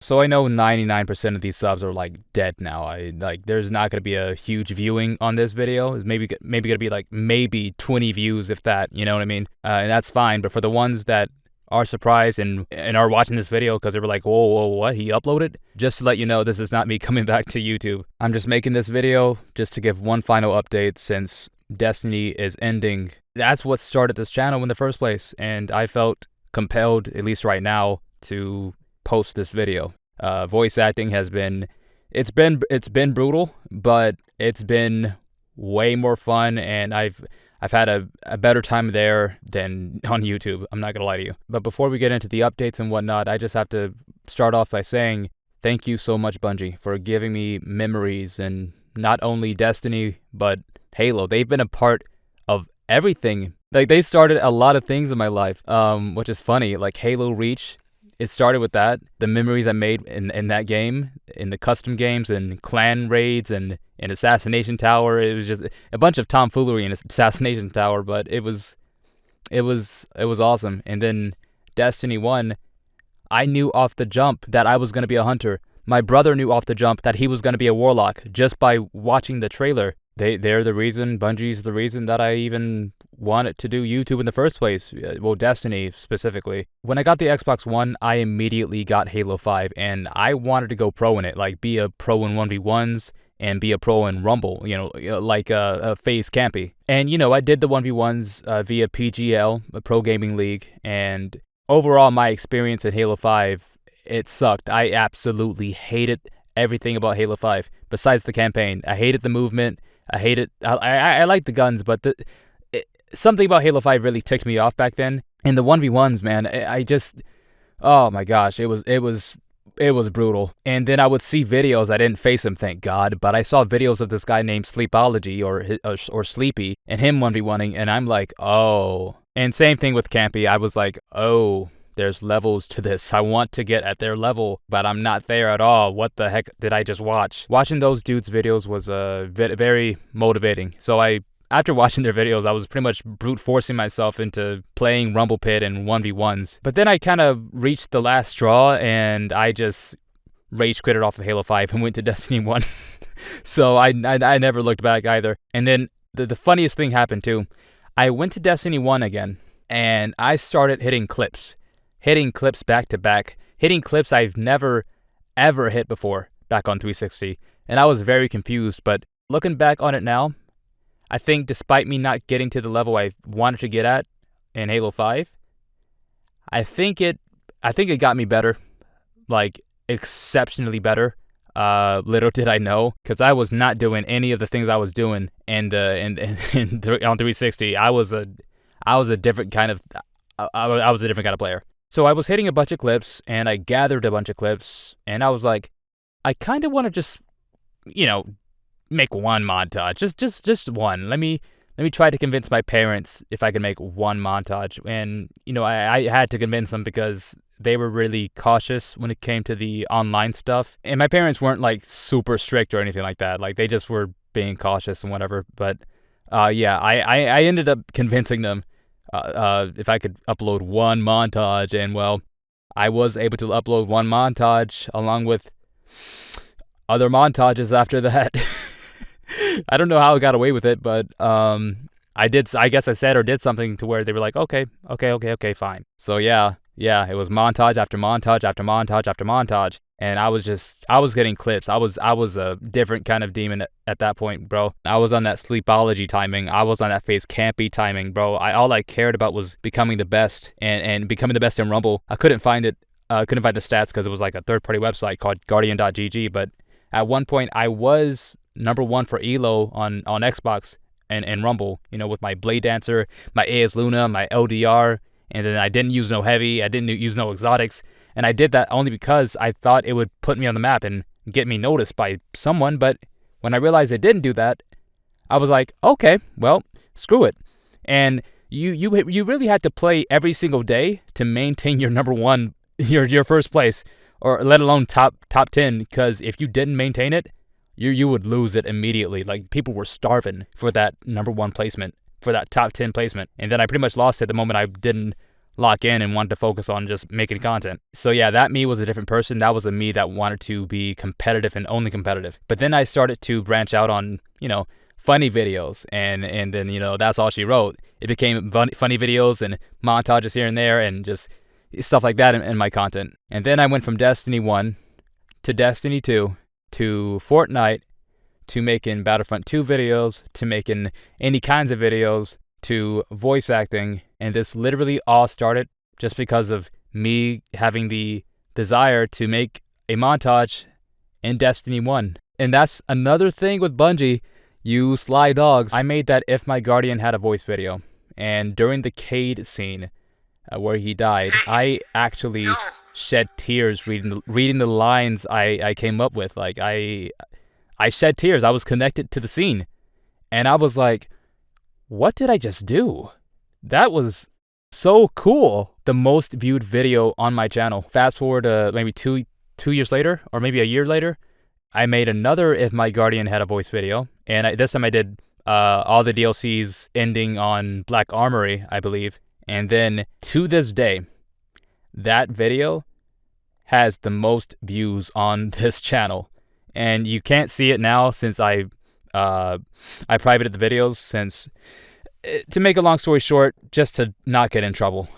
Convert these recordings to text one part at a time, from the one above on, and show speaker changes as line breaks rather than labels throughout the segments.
So I know 99% of these subs are like dead now. There's not gonna be a huge viewing on this video. It's maybe gonna be like maybe 20 views if that. You know what I mean? And that's fine. But for the ones that are surprised and are watching this video because they were like, whoa, what? He uploaded? Just to let you know, this is not me coming back to YouTube. I'm just making this video just to give one final update since Destiny is ending. That's what started this channel in the first place, and I felt compelled, at least right now, to post this video. Voice acting has been, it's been brutal, but it's been way more fun, and I've had a better time there than on YouTube. I'm not gonna lie to you. But before we get into the updates and whatnot, I just have to start off by saying thank you so much, Bungie, for giving me memories, and not only Destiny, but Halo. They've been a part of everything. Like, they started a lot of things in my life, which is funny. Like Halo Reach, it started with that. The memories I made in that game, in the custom games, and clan raids, and Assassination Tower. It was just a bunch of tomfoolery in Assassination Tower, but it was awesome. And then Destiny 1, I knew off the jump that I was going to be a hunter. My brother knew off the jump that he was going to be a warlock just by watching the trailer. They're the reason, Bungie's the reason that I even wanted to do YouTube in the first place. Well, Destiny specifically. When I got the Xbox One, I immediately got Halo 5, and I wanted to go pro in it, like be a pro in 1v1s and be a pro in Rumble, like a FaZe Campy. And, I did the 1v1s via PGL, a Pro Gaming League, and overall my experience in Halo 5, it sucked. I absolutely hated everything about Halo 5, besides the campaign. I hated the movement. I hated. I like the guns, but something about Halo 5 really ticked me off back then. And the 1v1s, man, I just, oh my gosh, it was brutal. And then I would see videos. I didn't face him, thank God, but I saw videos of this guy named Sleepology or Sleepy, and him 1v1ing, and I'm like, oh. And same thing with Campy. I was like, oh, there's levels to this. I want to get at their level, but I'm not there at all. What the heck did I just watch? Watching those dudes' videos was very motivating. So after watching their videos, I was pretty much brute forcing myself into playing Rumble Pit and 1v1s. But then I kind of reached the last straw, and I just rage quitted off of Halo 5 and went to Destiny 1. So I never looked back either. And then the funniest thing happened too. I went to Destiny 1 again, and I started hitting clips back to back, hitting clips I've never ever hit before back on 360, and I was very confused. But looking back on it now, I think despite me not getting to the level I wanted to get at in Halo 5, I think it got me better, like exceptionally better. Little did I know, because I was not doing any of the things I was doing on 360. I was a different kind of player. So I was hitting a bunch of clips, and I gathered a bunch of clips, and I was like, I kind of want to just, make one montage, just one. Let me try to convince my parents if I can make one montage. And I had to convince them because they were really cautious when it came to the online stuff, and my parents weren't like super strict or anything like that. Like, they just were being cautious and whatever. But yeah, I ended up convincing them if I could upload one montage, and well, I was able to upload one montage along with other montages after that. I don't know how I got away with it, but I guess I said or did something to where they were like, okay, fine. So yeah, it was montage after montage after montage after montage. And I was getting clips. I was a different kind of demon at that point, bro. I was on that Sleepology timing. I was on that FaZe Campy timing, bro. All I cared about was becoming the best and becoming the best in Rumble. I couldn't find it. Couldn't find the stats because it was like a third-party website called Guardian.gg. But at one point, I was #1 for Elo on Xbox and Rumble. With my Blade Dancer, my AS Luna, my LDR, and then I didn't use no heavy. I didn't use no exotics. And I did that only because I thought it would put me on the map and get me noticed by someone. But when I realized it didn't do that, I was like, okay, well, screw it. And you really had to play every single day to maintain your #1, your first place, or let alone top 10. Because if you didn't maintain it, you would lose it immediately. Like, people were starving for that #1 placement, for that top 10 placement. And then I pretty much lost it the moment I didn't lock in and wanted to focus on just making content. So yeah, that me was a different person. That was a me that wanted to be competitive and only competitive. But then I started to branch out on, funny videos, and then, that's all she wrote. It became funny videos and montages here and there and just stuff like that in my content. And then I went from Destiny 1 to Destiny 2 to Fortnite to making Battlefront 2 videos to making any kinds of videos to voice acting. And this literally all started just because of me having the desire to make a montage in Destiny 1. And that's another thing with Bungie, you sly dogs. I made that If My Guardian Had a Voice video. And during the Cade scene where he died, I actually shed tears reading the lines I came up with. Like, I shed tears. I was connected to the scene. And I was like, what did I just do? That was so cool. The most viewed video on my channel. Fast forward maybe two years later, or maybe a year later, I made another If My Guardian Had a Voice video. And this time I did all the DLCs ending on Black Armory, I believe. And then to this day, that video has the most views on this channel. And you can't see it now since I privated the videos, since, to make a long story short, just to not get in trouble,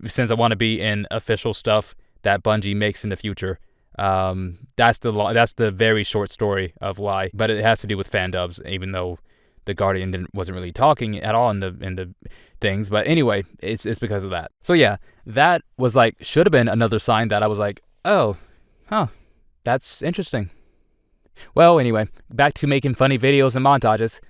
since I want to be in official stuff that Bungie makes in the future. That's the very short story of why, but it has to do with fan dubs, even though the Guardian wasn't really talking at all in the things. But anyway, it's because of that. So yeah, that was should have been another sign that I was like, oh, that's interesting. Well, anyway, back to making funny videos and montages.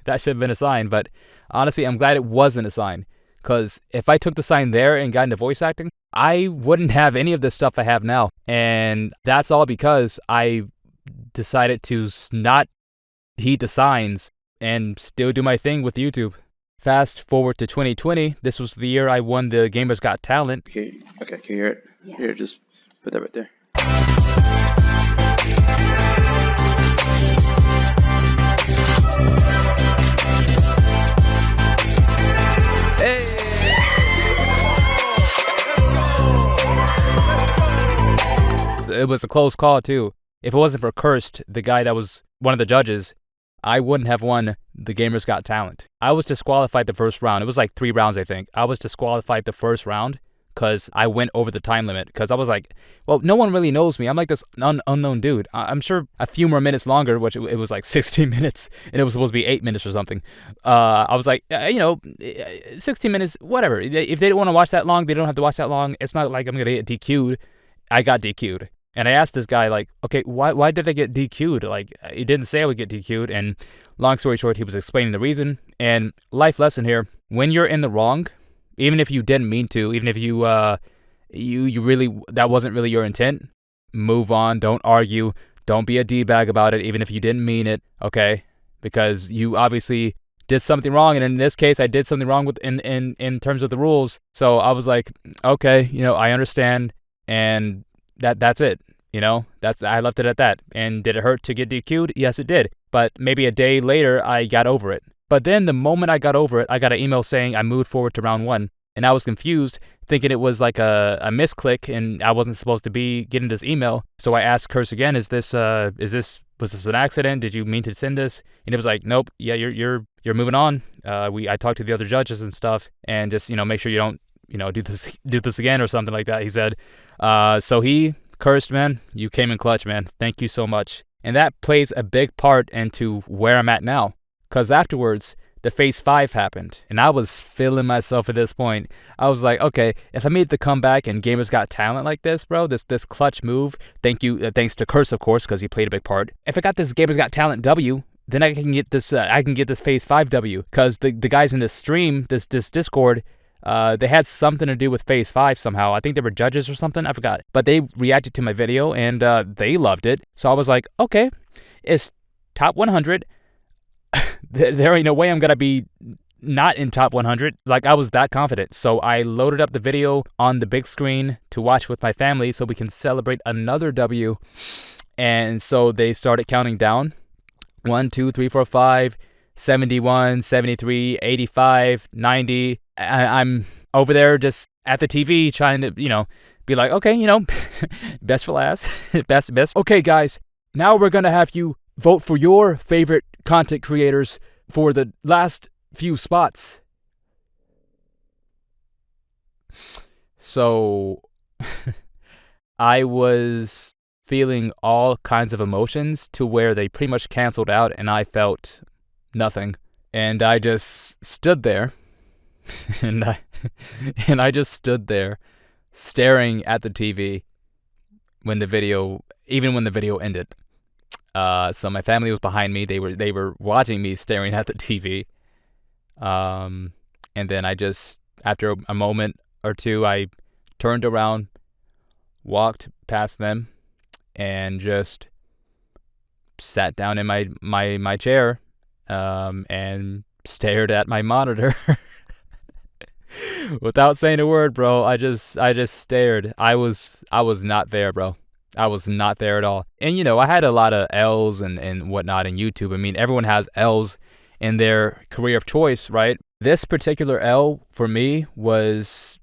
That should have been a sign, but honestly, I'm glad it wasn't a sign. Because if I took the sign there and got into voice acting, I wouldn't have any of this stuff I have now. And that's all because I decided to not heed the signs and still do my thing with YouTube. Fast forward to 2020. This was the year I won the Gamers Got Talent.
Okay, can you hear it? Yeah. Here, just put that right there.
It was a close call too. If it wasn't for Cursed, the guy that was one of the judges, I wouldn't have won the Gamers Got Talent. I was disqualified the first round. It was 3 rounds, I think. I was disqualified the first round because I went over the time limit. Because I was like, well, no one really knows me. I'm like this unknown dude. I'm sure a few more minutes longer, which it was 16 minutes, and it was supposed to be 8 minutes or something. I was like, 16 minutes, whatever. If they don't want to watch that long, they don't have to watch that long. It's not like I'm going to get DQ'd. I got DQ'd. And I asked this guy, okay, why did I get DQ'd? He didn't say I would get DQ'd. And long story short, he was explaining the reason. And life lesson here, when you're in the wrong, even if you didn't mean to, even if you really, that wasn't really your intent, move on, don't argue, don't be a D-bag about it, even if you didn't mean it, okay? Because you obviously did something wrong, and in this case, I did something wrong in terms of the rules. So I was like, okay, I understand, and that's it. I left it at that. And did it hurt to get DQ'd? Yes, it did. But maybe a day later, I got over it. But then the moment I got over it, I got an email saying I moved forward to round 1. And I was confused, thinking it was a misclick, and I wasn't supposed to be getting this email. So I asked Curse again, was this an accident? Did you mean to send this? And it was like, nope, yeah, you're moving on. I talked to the other judges and stuff, and just, make sure you don't, do this again or something like that, he said. So he Cursed, man, you came in clutch, man. Thank you so much. And that plays a big part into where I'm at now. Because afterwards, the Phase 5 happened. And I was feeling myself at this point. I was like, okay, if I made the comeback and Gamers Got Talent like this, bro, this clutch move, thanks to Curse, of course, because he played a big part. If I got this Gamers Got Talent W, then I can get this Phase 5 W. Because the guys in this stream, this Discord, they had something to do with Phase 5 somehow. I think they were judges or something. I forgot. But they reacted to my video, and they loved it. So I was like, okay, it's top 100. There ain't no way I'm going to be not in top 100. I was that confident. So I loaded up the video on the big screen to watch with my family so we can celebrate another W. And so they started counting down. 1, 2, 3, 4, 5, 71, 73, 85, 90. I'm over there just at the TV trying to, be like, okay, best for last, best. Okay, guys, now we're going to have you vote for your favorite content creators for the last few spots. So I was feeling all kinds of emotions to where they pretty much canceled out and I felt nothing. And I just stood there and I just stood there staring at the TV when the video ended. So my family was behind me. They were watching me staring at the TV. And then I just, after a moment or two, I turned around, walked past them, and just sat down in my chair, and stared at my monitor. Without saying a word, bro. I just stared. I was not there, bro. I was not there at all. And I had a lot of L's and whatnot in YouTube. I mean, everyone has L's in their career of choice, right? This particular L for me was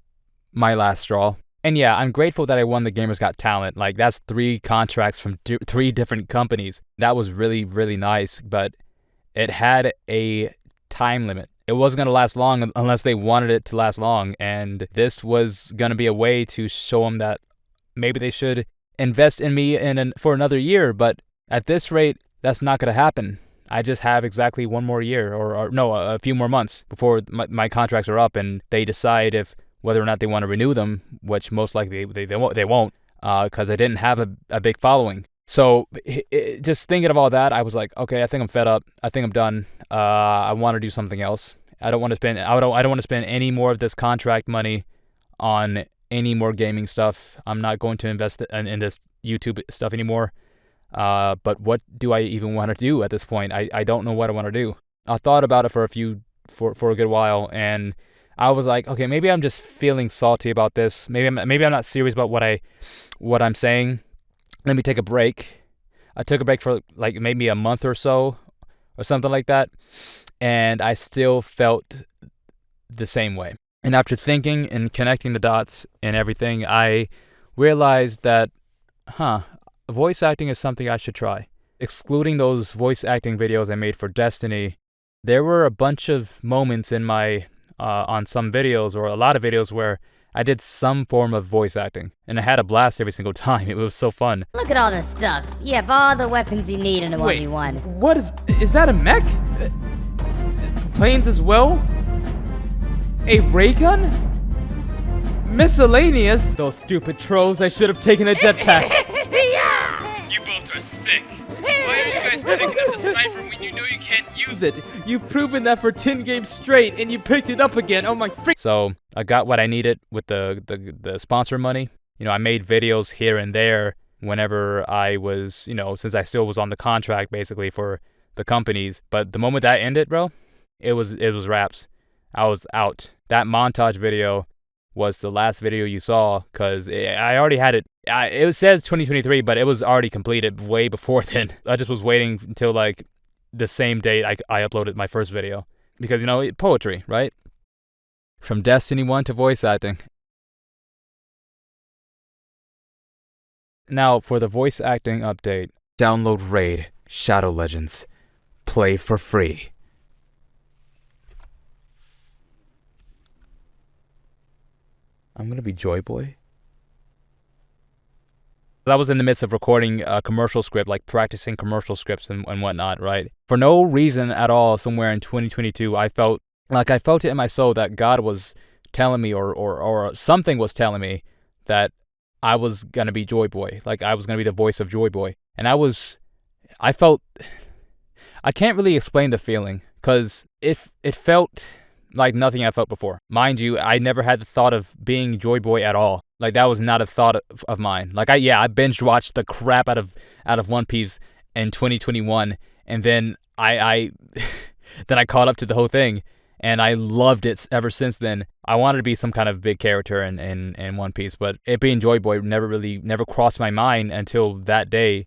my last straw. And yeah, I'm grateful that I won the Gamers Got Talent. Like, that's 3 contracts from 3 different companies. That was really, really nice, but it had a time limit. It wasn't going to last long unless they wanted it to last long, and this was going to be a way to show them that maybe they should invest in me for another year, but at this rate, that's not going to happen. I just have exactly 1 more year, or no, a few more months before my contracts are up, and they decide whether or not they want to renew them, which most likely they won't, because I didn't have a big following. So just thinking of all that, I was like, okay, I think I'm fed up. I think I'm done. I want to do something else. I don't want to spend any more of this contract money on any more gaming stuff. I'm not going to invest in this YouTube stuff anymore. But what do I even want to do at this point? I don't know what I want to do. I thought about it for a good while, and I was like, okay, maybe I'm just feeling salty about this. Maybe I'm not serious about what I'm saying. Let me take a break. I took a break for like maybe a month or so, or something like that, and I still felt the same way. And after thinking and connecting the dots and everything, I realized that, voice acting is something I should try. Excluding those voice acting videos I made for Destiny, there were a bunch of moments in my on some videos, or a lot of videos, where I did some form of voice acting, and I had a blast every single time. It was so fun.
Look at all this stuff. You have all the weapons you need in a 1v1.
What is that a mech? Planes as well? A ray gun? Miscellaneous? Those stupid trolls, I should have taken a jetpack.
Yeah!
You both are sick. Why are you guys picking up the sniper when you know you can't use it? You've proven that for 10 games straight, and you picked it up again. Oh my freak! So I got what I needed with the sponsor money. I made videos here and there whenever I was, since I still was on the contract basically for the companies. But the moment that ended, bro, it was wraps. I was out. That montage video was the last video you saw, because I already had it. It says 2023, but it was already completed way before then. I just was waiting until like the same date I uploaded my first video, because poetry, right? From Destiny 1 to voice acting. Now for the voice acting update. Download Raid Shadow Legends. Play for free. I'm gonna be Joy Boy. I was in the midst of recording a commercial script, like practicing commercial scripts and whatnot, right? For no reason at all, somewhere in 2022, I felt it in my soul that God was telling me, or something was telling me, that I was gonna be Joy Boy. Like, I was gonna be the voice of Joy Boy. And I can't really explain the feeling, because it felt like nothing I felt before. Mind you, I never had the thought of being Joy Boy at all. Like, that was not a thought of mine. Like, I binge watched the crap out of One Piece in 2021, and then I then I caught up to the whole thing, and I loved it ever since then. I wanted to be some kind of big character in One Piece, but it being Joy Boy never crossed my mind until that day.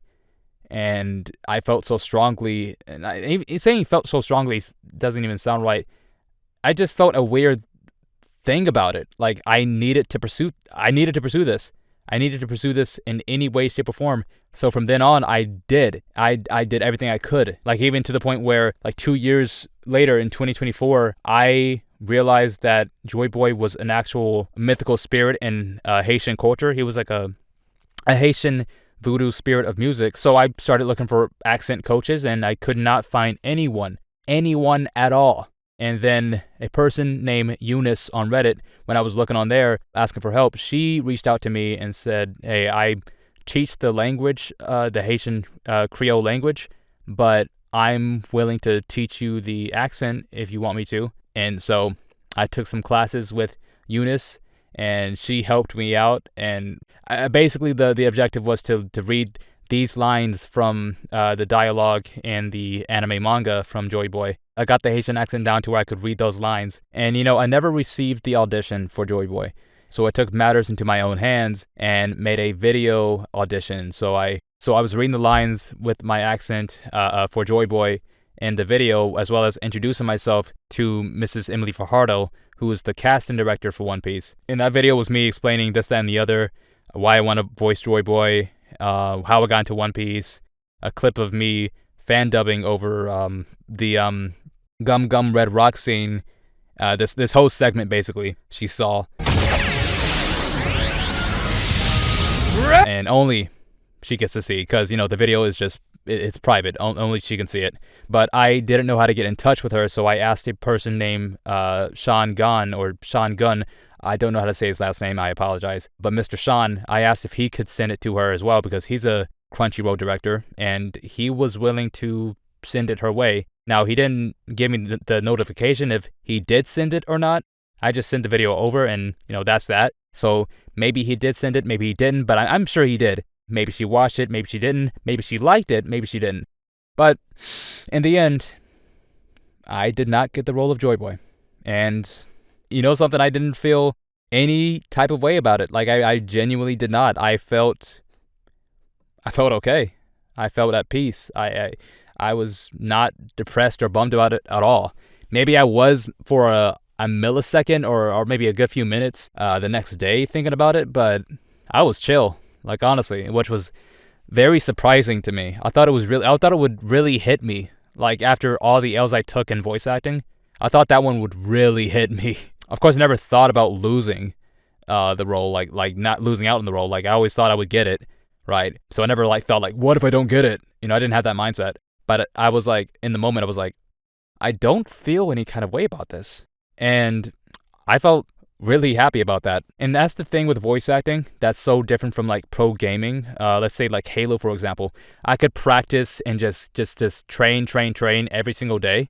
And I felt so strongly, and saying felt so strongly doesn't even sound right. I just felt a weird thing about it. Like, I needed to pursue this. I needed to pursue this in any way, shape, or form. So from then on, I did everything I could. Like, even to the point where, like, 2 years later in 2024, I realized that Joy Boy was an actual mythical spirit in Haitian culture. He was like a Haitian voodoo spirit of music. So I started looking for accent coaches, and I could not find anyone at all. And then a person named Eunice on Reddit, when I was looking on there asking for help, she reached out to me and said, hey, I teach the language, the Haitian Creole language, but I'm willing to teach you the accent if you want me to. And so I took some classes with Eunice, and she helped me out. And basically the objective was to read these lines from the dialogue and the anime manga from Joy Boy. I got the Haitian accent down to where I could read those lines. And, I never received the audition for Joy Boy. So I took matters into my own hands and made a video audition. So I was reading the lines with my accent for Joy Boy in the video, as well as introducing myself to Mrs. Emily Fajardo, who is the casting director for One Piece. In that video was me explaining this, that, and the other, why I want to voice Joy Boy, how I got into One Piece, a clip of me fan dubbing over the Gum Gum Red Rock scene, this whole segment basically she saw. And only she gets to see, because, the video is just, it's private. Only she can see it. But I didn't know how to get in touch with her, so I asked a person named Sean Gunn. I don't know how to say his last name. I apologize. But Mr. Sean, I asked if he could send it to her as well, because he's a Crunchyroll director, and he was willing to send it her way. Now, he didn't give me the notification if he did send it or not. I just sent the video over, and, that's that. So maybe he did send it, maybe he didn't, but I'm sure he did. Maybe she watched it, maybe she didn't, maybe she liked it, maybe she didn't. But in the end, I did not get the role of Joy Boy. And something, I didn't feel any type of way about it. Like, I genuinely did not. I felt okay. I felt at peace. I was not depressed or bummed about it at all. Maybe I was for a millisecond or maybe a good few minutes the next day thinking about it, but I was chill, like, honestly, which was very surprising to me. I thought it would really hit me, like, after all the L's I took in voice acting. I thought that one would really hit me. Of course, I never thought about losing the role, like not losing out in the role. Like, I always thought I would get it, right? So I never felt like, what if I don't get it? I didn't have that mindset. But I was like, in the moment, I was like, I don't feel any kind of way about this. And I felt really happy about that. And that's the thing with voice acting that's so different from pro gaming. Let's say like Halo, for example. I could practice and just train every single day,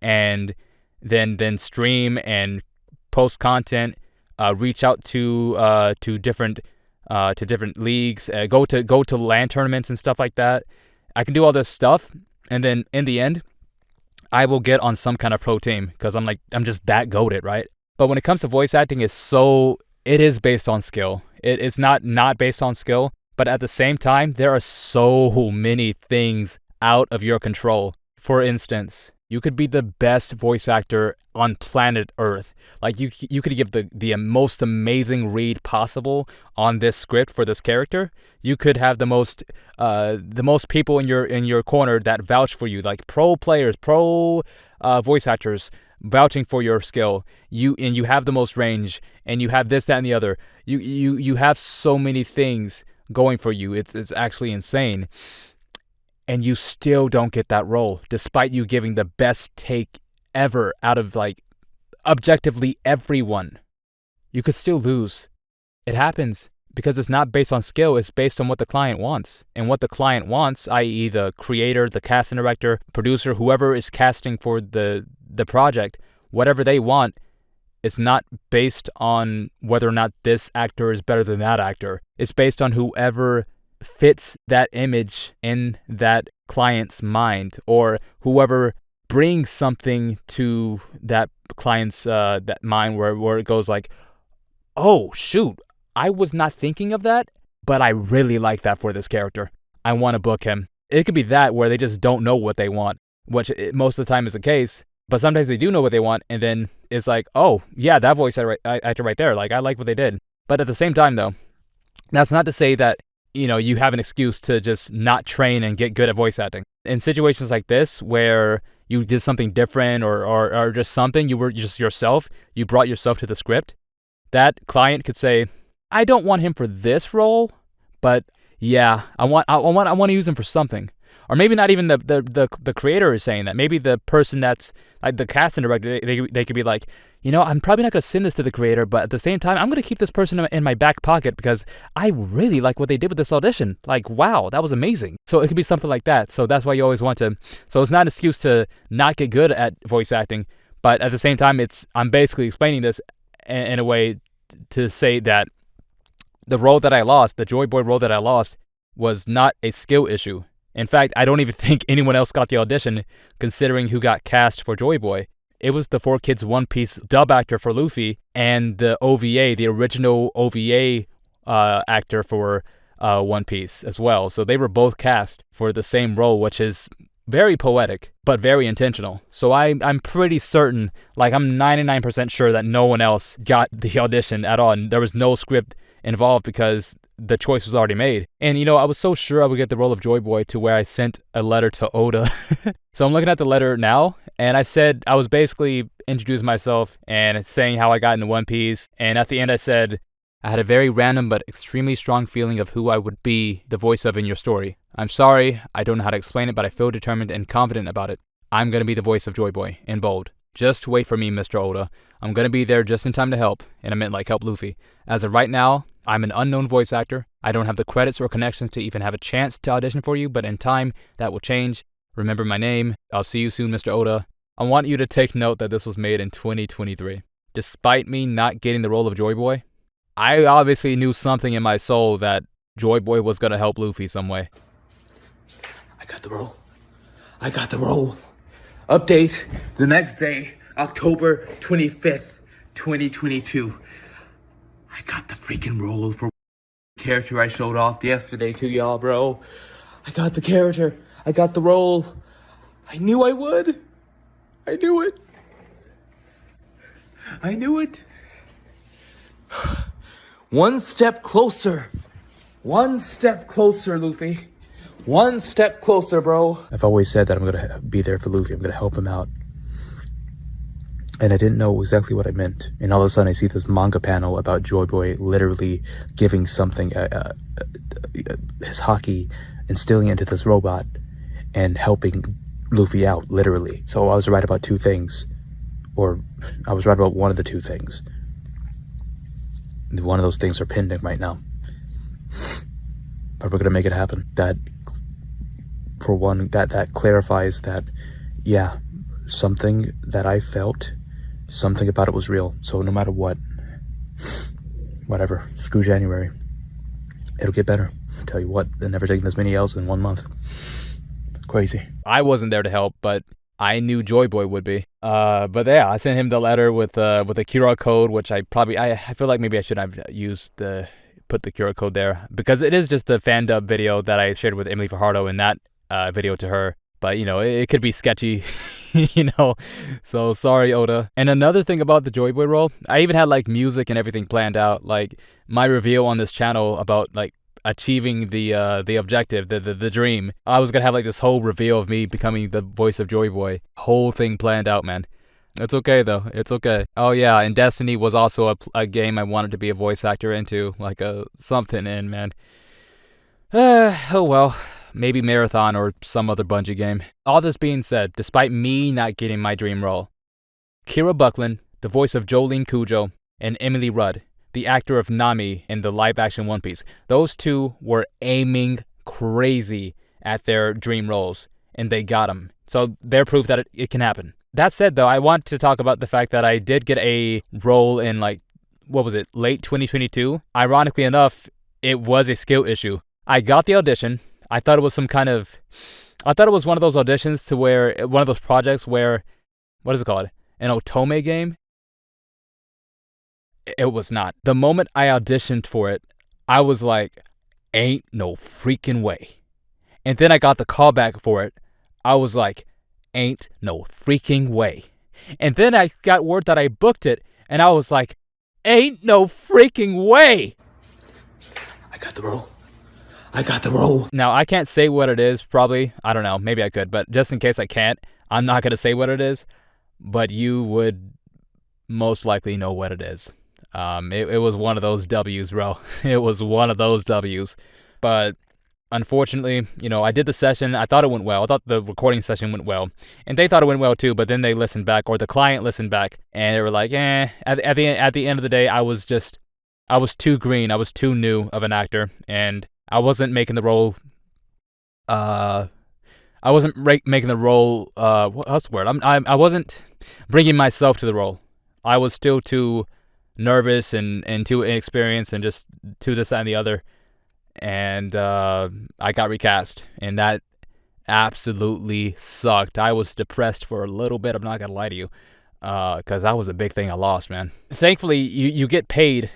and then stream and post content, reach out to different leagues, go to LAN tournaments and stuff like that. I can do all this stuff, and then in the end, I will get on some kind of pro team because I'm just that goated, right? But when it comes to voice acting, it is based on skill. It's not based on skill, but at the same time, there are so many things out of your control. For instance, you could be the best voice actor on planet Earth. Like, you could give the most amazing read possible on this script for this character. You could have the most people in your corner that vouch for you, like pro players, pro voice actors vouching for your skill. You have the most range, and you have this, that, and the other. You have so many things going for you. It's actually insane. And you still don't get that role, despite you giving the best take ever out of objectively everyone. You could still lose. It happens because it's not based on skill. It's based on what the client wants. And what the client wants, i.e. the creator, the casting director, producer, whoever is casting for the project, whatever they want, it's not based on whether or not this actor is better than that actor. It's based on whoever fits that image in that client's mind, or whoever brings something to that client's that mind where it goes like, oh shoot, I was not thinking of that, but I really like that for this character. I want to book him. It could be that where they just don't know what they want, which most of the time is the case, But sometimes they do know what they want, and then it's like, oh, yeah, that voice actor right there. Like, I like what they did. But at the same time, though, that's not to say that, you have an excuse to just not train and get good at voice acting. In situations like this, where you did something different or just something, you were just yourself, you brought yourself to the script, that client could say, I don't want him for this role, but yeah, I want to use him for something. Or maybe not even the creator is saying that. Maybe the person that's like the casting director, they could be like, I'm probably not going to send this to the creator, but at the same time, I'm going to keep this person in my back pocket because I really like what they did with this audition. Like, wow, that was amazing. So it could be something like that. So that's why you always want to. So it's not an excuse to not get good at voice acting, but at the same time, I'm basically explaining this in a way to say that the role that I lost, the Joy Boy role that I lost, was not a skill issue. In fact, I don't even think anyone else got the audition, considering who got cast for Joy Boy. It was the 4Kids One Piece dub actor for Luffy and the OVA, the original OVA actor for One Piece as well. So they were both cast for the same role, which is very poetic, but very intentional. So I'm pretty certain, like I'm 99% sure that no one else got the audition at all. And there was no script involved because the choice was already made. And I was so sure I would get the role of Joy Boy to where I sent a letter to Oda. So I'm looking at the letter now, and I said, I was basically introducing myself and saying how I got into One Piece. And at the end I said, I had a very random but extremely strong feeling of who I would be the voice of in your story. I'm sorry, I don't know how to explain it, but I feel determined and confident about it. I'm going to be the voice of Joy Boy, in bold. Just wait for me, Mr. Oda. I'm going to be there just in time to help, and I meant like help Luffy. As of right now, I'm an unknown voice actor. I don't have the credits or connections to even have a chance to audition for you, but in time, that will change. Remember my name. I'll see you soon, Mr. Oda. I want you to take note that this was made in 2023. Despite me not getting the role of Joy Boy, I obviously knew something in my soul that Joy Boy was going to help Luffy some way.
I got the role. Update the next day, October 25th, 2022. I got the freaking role for character I showed off yesterday to y'all, bro. I got the character. I got the role. I knew I would. I knew it. One step closer. One step closer, Luffy. One step closer, bro.
I've always said that I'm going to be there for Luffy. I'm going to help him out. And I didn't know exactly what I meant. And all of a sudden I see this manga panel about Joy Boy literally giving something, his haki, instilling into this robot and helping Luffy out, literally. So I was right about two things. Or I was right about one of the two things. One of those things are pending right now. But we're going to make it happen. That, for one, that clarifies that, yeah, something that I felt, something about it was real. So no matter what, whatever, screw January. It'll get better. I'll tell you what, they're never taking this many L's in 1 month. Crazy.
I wasn't there to help, but I knew Joy Boy would be. But yeah, I sent him the letter with a QR code, which I feel like maybe I should have put the QR code there, because it is just the fan dub video that I shared with Emily Fajardo in that video to her. But, it could be sketchy, so sorry, Oda. And another thing about the Joy Boy role, I even had like music and everything planned out. Like my reveal on this channel about like achieving the objective, the dream. I was gonna have like this whole reveal of me becoming the voice of Joy Boy. Whole thing planned out, man. It's okay though. It's okay. Oh yeah, and Destiny was also a game I wanted to be a voice actor into, like something in, man. Oh well. Maybe Marathon or some other Bungie game. All this being said, despite me not getting my dream role, Kira Buckland, the voice of Jolene Cujo, and Emily Rudd, the actor of Nami in the live-action One Piece, those two were aiming crazy at their dream roles, and they got them. So they're proof that it can happen. That said, though, I want to talk about the fact that I did get a role in, late 2022. Ironically enough, it was a skill issue. I got the audition. I thought it was one of those auditions to where, one of those projects where, what is it called? An otome game? It was not. The moment I auditioned for it, I was like, ain't no freaking way. And then I got the callback for it. I was like, ain't no freaking way. And then I got word that I booked it, and I was like, ain't no freaking way.
I got the role. I got the role.
Now, I can't say what it is, probably. I don't know. Maybe I could. But just in case I can't, I'm not going to say what it is. But you would most likely know what it is. It was one of those W's, bro. It was one of those W's. But unfortunately, I did the session. I thought it went well. I thought the recording session went well. And they thought it went well too, but then they listened back, or the client listened back, and they were like, At the end of the day, I was too green. I was too new of an actor, and I wasn't making the role. Making the role. What's the word? I wasn't bringing myself to the role. I was still too nervous and too inexperienced and just too this, that, and the other. And I got recast, and that absolutely sucked. I was depressed for a little bit. I'm not gonna lie to you, because that was a big thing I lost, man. Thankfully, you get paid.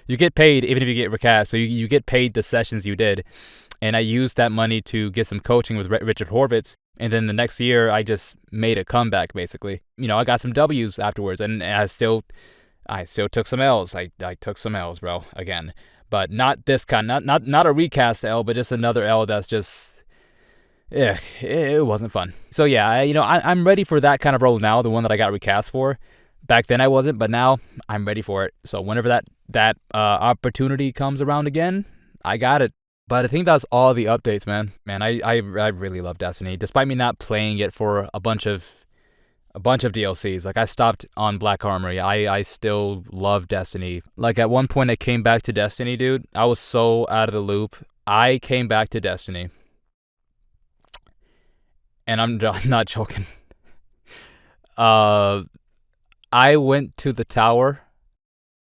You get paid even if you get recast. So you get paid the sessions you did. And I used that money to get some coaching with Richard Horvitz. And then the next year, I just made a comeback, basically. I got some W's afterwards. And I still took some L's. I took some L's, bro, again. But not this kind. Not a recast L, but just another L that's just... it wasn't fun. So yeah, I'm ready for that kind of role now, the one that I got recast for. Back then I wasn't, but now I'm ready for it. So whenever that opportunity comes around again, I got it. But I think that's all the updates, man. Man, I really love Destiny. Despite me not playing it for a bunch of DLCs. Like, I stopped on Black Armory. I still love Destiny. Like, at one point I came back to Destiny, dude. I was so out of the loop. I came back to Destiny. And I'm not joking. I went to the tower,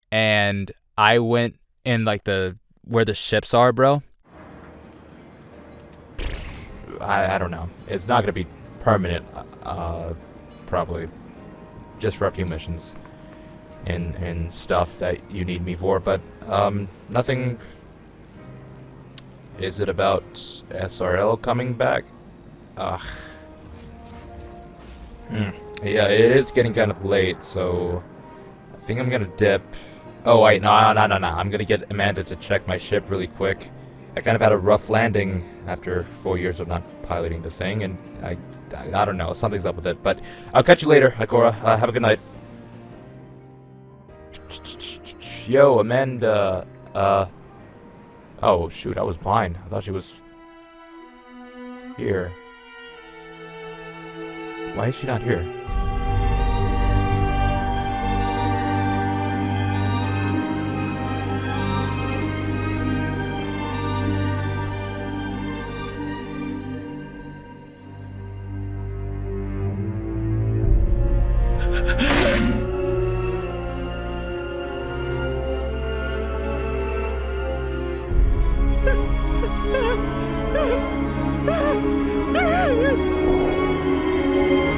and I went in like where the ships are, bro. I don't know. It's not gonna be permanent. Probably just for a few missions and stuff that you need me for, but nothing. Is it about SRL coming back? Yeah, it is getting kind of late, so I think I'm gonna dip. Oh wait, no. I'm gonna get Amanda to check my ship really quick. I kind of had a rough landing after 4 years of not piloting the thing, and I don't know, something's up with it. But I'll catch you later, Ikora. Have a good night. Yo, Amanda. Oh shoot, I was blind. I thought she was here. Why is she not here?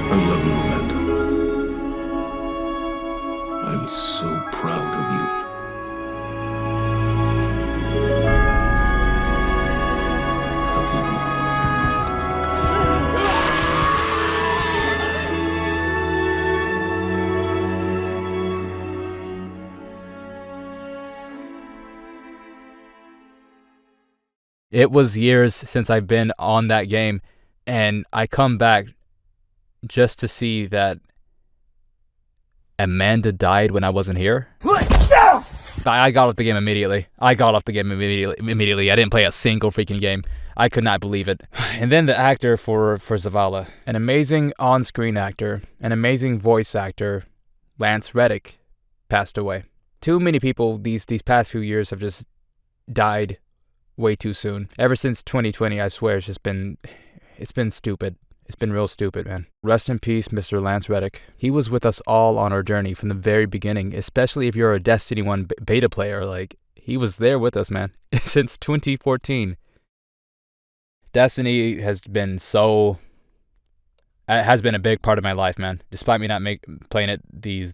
I love you, Amanda. I'm so proud of you. Forgive me.
It was years since I've been on that game, and I come back just to see that Amanda died when I wasn't here. I got off the game immediately. I didn't play a single freaking game. I could not believe it. And then the actor for Zavala, an amazing on-screen actor, an amazing voice actor, Lance Reddick, passed away. Too many people these past few years have just died way too soon. Ever since 2020, I swear, it's been stupid. It's been real stupid, man. Rest in peace, Mr. Lance Reddick. He was with us all on our journey from the very beginning, especially if you're a Destiny 1 beta player. Like, he was there with us, man, since 2014. Destiny has been a big part of my life, man. Despite me not playing it these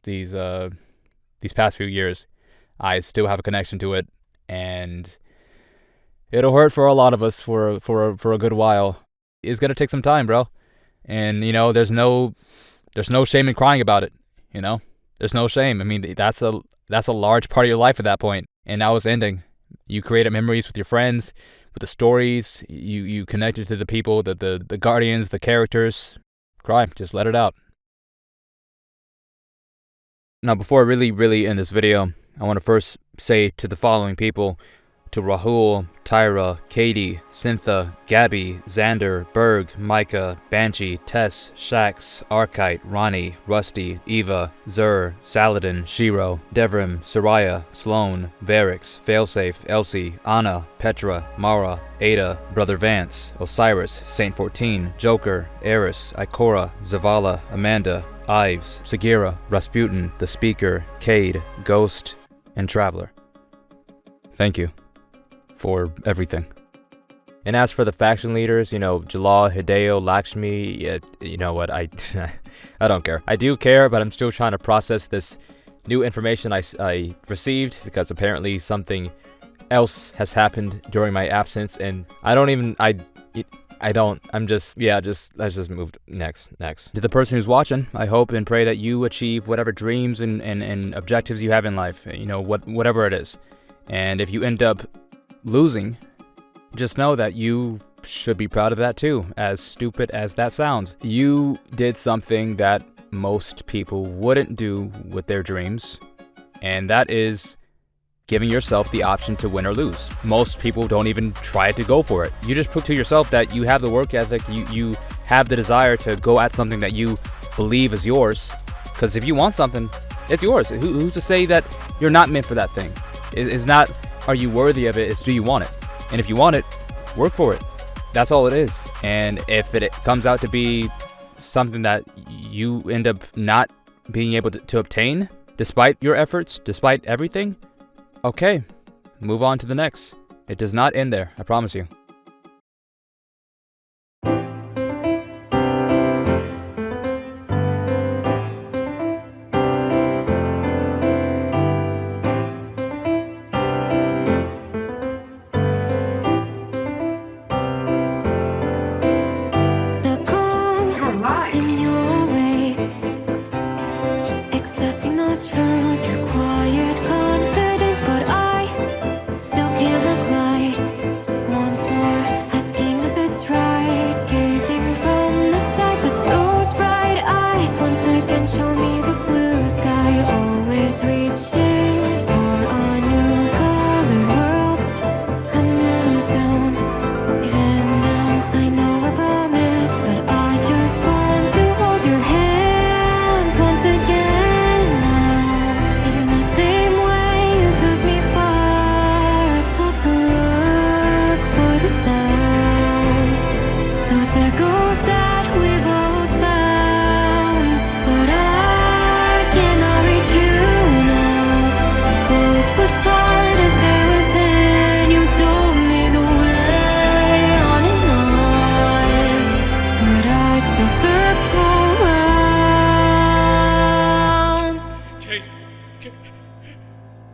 past few years, I still have a connection to it, and it'll hurt for a lot of us for a good while. It's gonna take some time, bro. And there's no there's no shame in crying about it, you know? There's no shame. I mean, that's a large part of your life at that point, and now it's ending. You created memories with your friends, with the stories. You connected to the people, the guardians, the characters. Cry. Just let it out. Now, before I really end this video, I want to first say to the following people, to Rahul, Tyra, Katie, Syntha, Gabby, Xander, Berg, Micah, Banshee, Tess, Shax, Archite, Ronnie, Rusty, Eva, Zur, Saladin, Shiro, Devrim, Soraya, Sloan, Varix, Failsafe, Elsie, Anna, Petra, Mara, Ada, Brother Vance, Osiris, Saint 14, Joker, Eris, Ikora, Zavala, Amanda, Ives, Sagira, Rasputin, The Speaker, Cade, Ghost, and Traveler. Thank you for everything. And as for the faction leaders, Jalal, Hideo, Lakshmi, you know what, I don't care. I do care, but I'm still trying to process this new information I received, because apparently something else has happened during my absence, and let's just move next. To the person who's watching, I hope and pray that you achieve whatever dreams and objectives you have in life, whatever it is. And if you end up losing, just know that you should be proud of that too, as stupid as that sounds. You did something that most people wouldn't do with their dreams, and that is giving yourself the option to win or lose. Most people don't even try to go for it. You just prove to yourself that you have the work ethic, you have the desire to go at something that you believe is yours, because if you want something, it's yours. Who's to say that you're not meant for that thing? It's not, are you worthy of it? It's, do you want it? And if you want it, work for it. That's all it is. And if it comes out to be something that you end up not being able to obtain, despite your efforts, despite everything, okay, move on to the next. It does not end there, I promise you.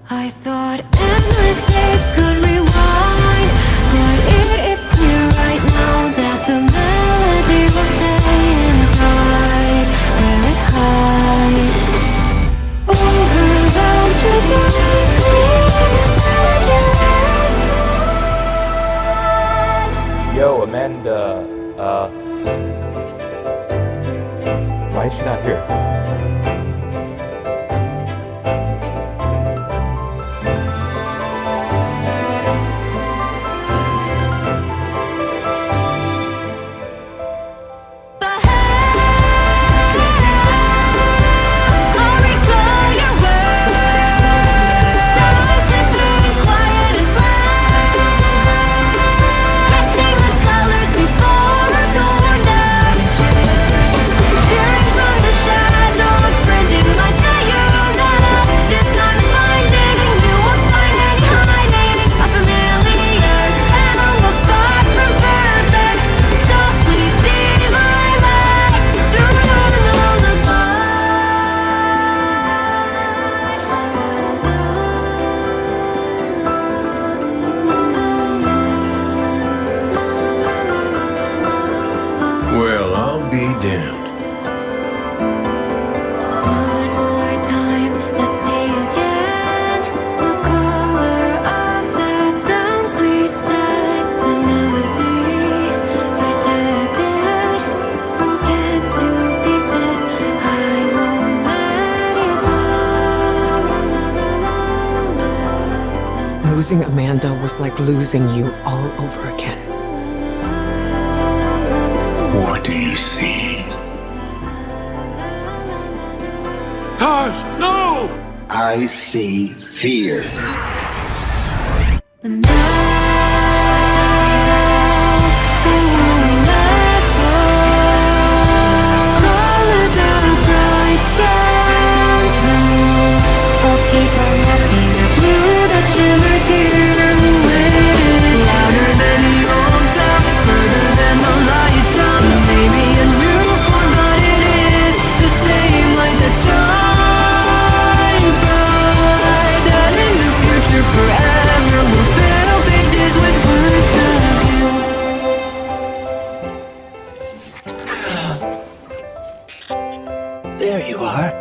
I thought endless tapes could rewind, but it is clear right now that the melody will stay inside where it hides. Overwhelmed to
Yo, Amanda, why is she not here?
Well, I'll be damned.
Losing Amanda was like losing you all over again.
What do you see?
Taj, no!
I see fear.
But now I won't let go. Colors of bright suns now. I'll keep on walking through the shimmers here with louder than your thoughts, further than the light shone. Maybe a new form, but it is the same light that shines bright. That in the future forever will fill pages with words of you.
There you are.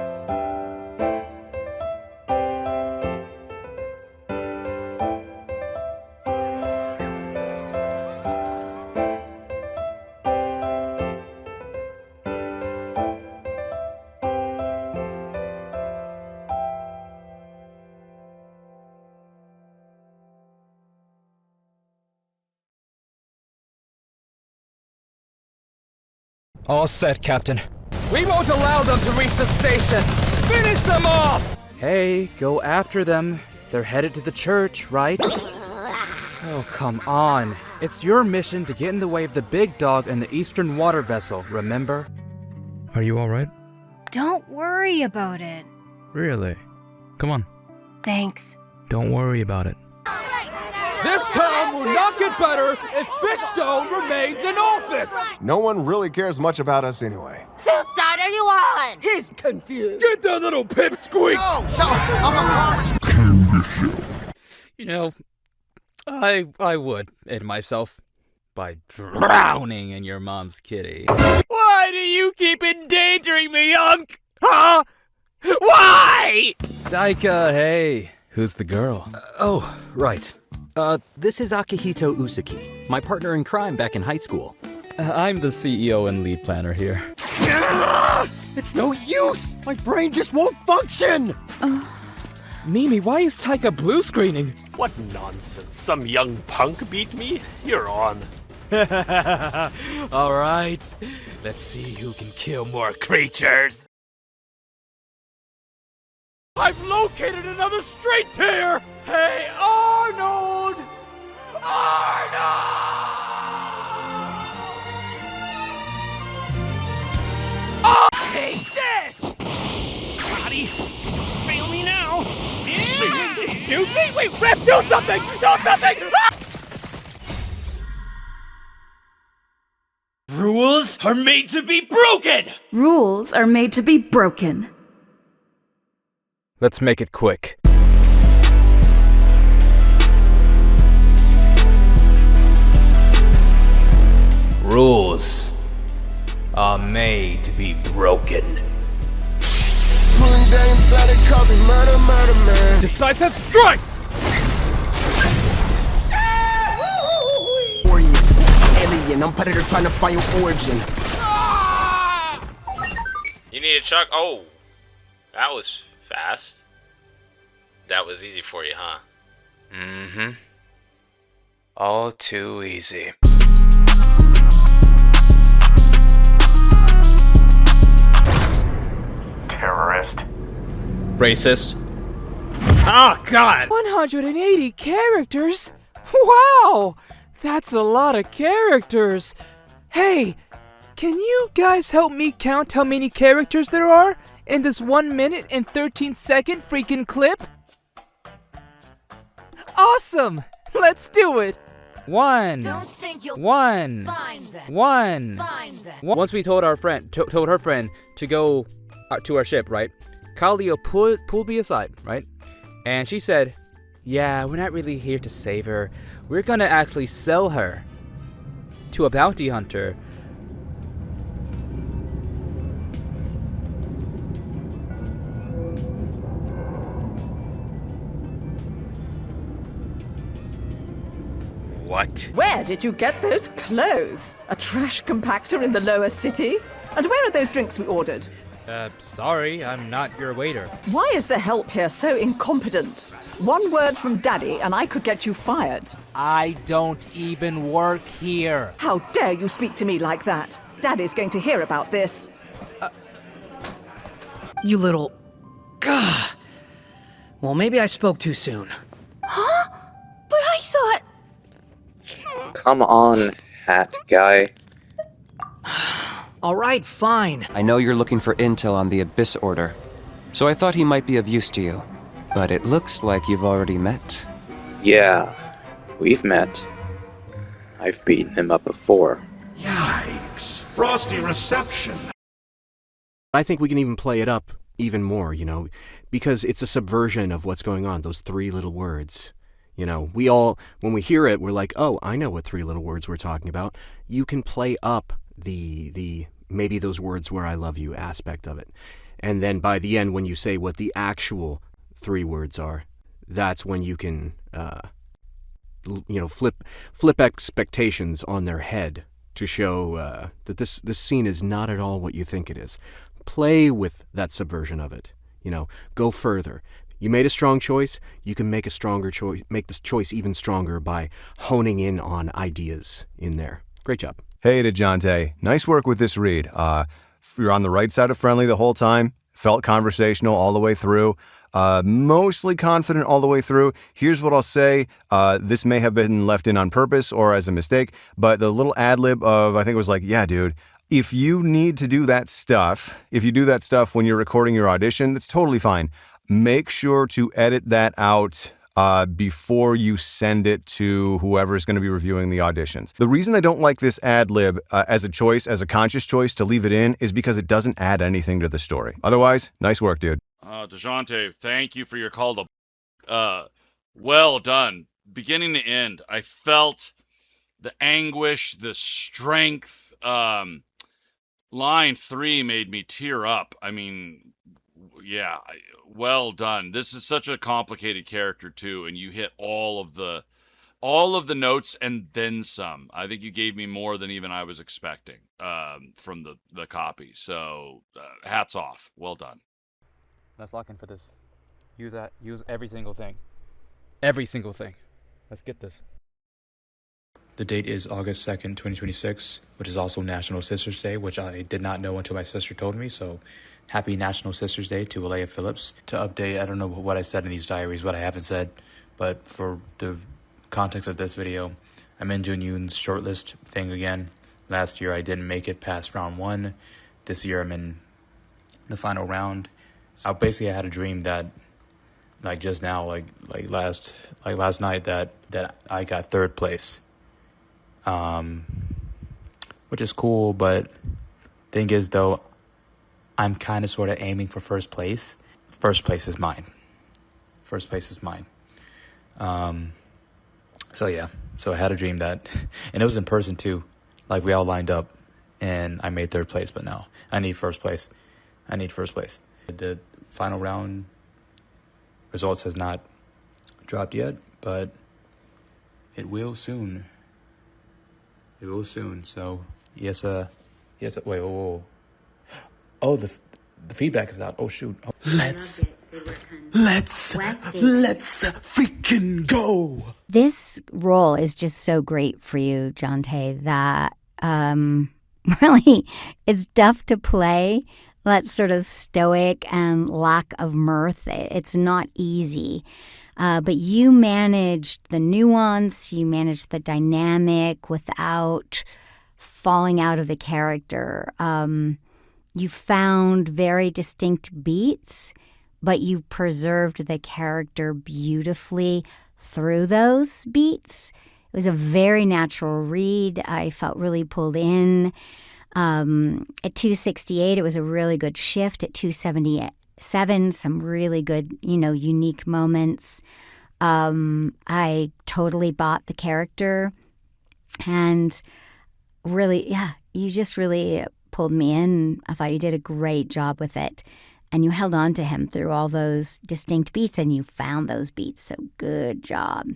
All set, Captain. We won't allow them to reach the station! Finish them off! Hey, go after them. They're headed to the church, right? Oh, come on. It's your mission to get in the way of the big dog and the Eastern water vessel, remember? Are you alright?
Don't worry about it.
Really? Come on.
Thanks.
Don't worry about it.
This town will not get better if Fishstone remains in office!
No one really cares much about us anyway.
Whose side are you on?
He's confused. Get that little pipsqueak!
No, I'm a garbage.
You know, I would end myself by drowning in your mom's kitty. Why do you keep endangering me, Unc? Huh? Why? Daika, hey. Who's the girl?
Oh, right. This is Akihito Usuki, my partner in crime back in high school.
I'm the CEO and lead planner here.
It's no use! My brain just won't function!
Mimi, why is Taika blue screening?
What nonsense. Some young punk beat me? You're on.
Alright, let's see who can kill more creatures.
I've located another straight tear! Hey, Arnold! Arnold! Oh, take this!
Buddy, don't fail me now!
Excuse me? Wait, Ref, do something! Do something! Ah!
Rules are made to be broken!
Rules are made to be broken.
Let's make it quick. Rules are made to be broken.
Pulling down inside a coffee, murder, man.
Decisive strike!
Alien, I'm predator trying to find your origin.
You need a chuck? Oh, that was fast. That was easy for you, huh?
Mm-hmm. All too easy.
Terrorist.
Racist.
Oh, God!
180 characters? Wow! That's a lot of characters. Hey, can you guys help me count how many characters there are in this 1 minute and 13-second freaking clip? Awesome! Let's do it!
One.
Don't think you'll
One.
find them.
One.
Find them.
Once we told our friend, told her friend to go to our ship, right? Kalia pulled me aside, right? And she said, "Yeah, we're not really here to save her. We're gonna actually sell her to a bounty hunter."
What?
Where did you get those clothes? A trash compactor in the lower city? And where are those drinks we ordered?
Sorry, I'm not your waiter.
Why is the help here so incompetent? One word from Daddy and I could get you fired.
I don't even work here.
How dare you speak to me like that? Daddy's going to hear about this.
You little... Gah. Well, maybe I spoke too soon.
Huh? But I thought...
Come on, hat guy.
All right, fine.
I know you're looking for intel on the Abyss Order, so I thought he might be of use to you. But it looks like you've already met.
Yeah, we've met. I've beaten him up before.
Yikes. Frosty reception.
I think we can even play it up even more, you know, because it's a subversion of what's going on, those three little words. You know, we all, when we hear it, we're like, oh, I know what three little words we're talking about. You can play up the maybe those words where I love you aspect of it. And then by the end, when you say what the actual three words are, that's when you can, flip expectations on their head to show that this scene is not at all what you think it is. Play with that subversion of it. You know, go further. You made a strong choice. You can make a stronger choice. Make this choice even stronger by honing in on ideas in there. Great job.
Hey, DeJounte. Nice work with this read. You're on the right side of friendly the whole time. Felt conversational all the way through. Mostly confident all the way through. Here's what I'll say. This may have been left in on purpose or as a mistake, but the little ad-lib of, I think it was like, yeah, dude, if you need to do that stuff, if you do that stuff when you're recording your audition, that's totally fine. Make sure to edit that out before you send it to whoever is going to be reviewing the auditions. The reason I don't like this ad-lib as a choice, as a conscious choice to leave it in, is because it doesn't add anything to the story. Otherwise, nice work, dude.
DeJounte, thank you for your call to... well done. Beginning to end, I felt the anguish, the strength. Line 3 made me tear up. I mean, yeah, well done. This is such a complicated character too, and you hit all of the notes and then some. I think you gave me more than even I was expecting from the copy. So hats off. Well done.
Let's lock in for this. Use every single thing. Every single thing. Let's get this. The date is August 2nd, 2026, which is also National Sisters Day, which I did not know until my sister told me. So happy National Sisters Day to Alea Phillips. To update, I don't know what I said in these diaries, what I haven't said, but for the context of this video, I'm in Junyoon's shortlist thing again. Last year I didn't make it past round 1. This year I'm in the final round. So basically I had a dream that, like just now, like last night, that I got 3rd place. Which is cool, but thing is though, I'm kind of sort of aiming for 1st place. 1st place is mine. 1st place is mine. So yeah, so I had a dream that, and it was in person too. Like we all lined up and I made 3rd place, but no, I need 1st place. I need 1st place. The final round results has not dropped yet, but it will soon. It will soon. So yes, wait, whoa. Oh, the feedback is out. Oh shoot. Oh.
Let's freaking go.
This role is just so great for you, Jonte, that really it's tough to play. That sort of stoic and lack of mirth. It's not easy. But you managed the nuance, you managed the dynamic without falling out of the character. You found very distinct beats, but you preserved the character beautifully through those beats. It was a very natural read. I felt really pulled in. At 268, it was a really good shift. At 277, some really good, unique moments. I totally bought the character, and really, yeah, you just really pulled me in. I thought you did a great job with it, and you held on to him through all those distinct beats, and you found those beats. So good job.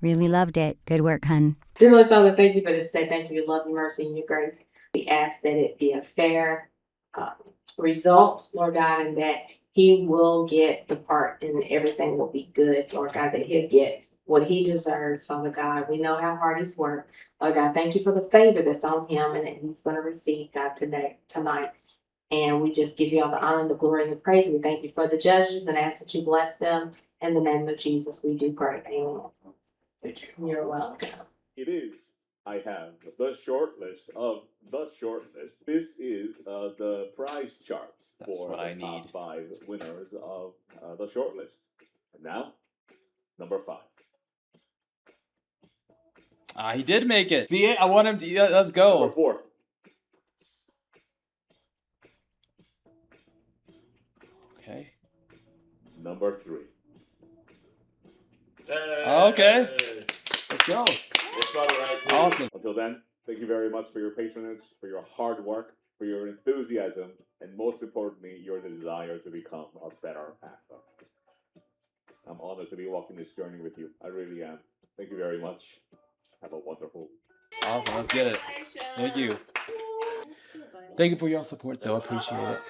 Really loved it. Good work, hun.
Dear Father, thank you for this day. Thank you, your love, your mercy, and your grace. We ask that it be a fair
results, Lord God, and that he will get the part and everything will be good, Lord God, that he'll get what he deserves, Father God. We know how hard he's worked. Lord God, thank you for the favor that's on him and that he's going to receive, God, tonight. And we just give you all the honor and the glory and the praise. We thank you for the judges and ask that you bless them. In the name of Jesus, we do pray. Amen. You're welcome.
It is. I have the short list of the short list. This is the prize chart for the top 5 winners of the short list. And now, number 5.
He did make it. See it? I want him to. Yeah, let's go.
Number 4.
Okay.
Number 3.
Okay. Let's go.
It's about right too.
Awesome.
Until then, thank you very much for your patronage, for your hard work, for your enthusiasm, and most importantly, your desire to become a better actor. I'm honored to be walking this journey with you. I really am. Thank you very much. Have a wonderful.
Awesome. Let's get it. Thank you. Thank you for your support, though. I appreciate it.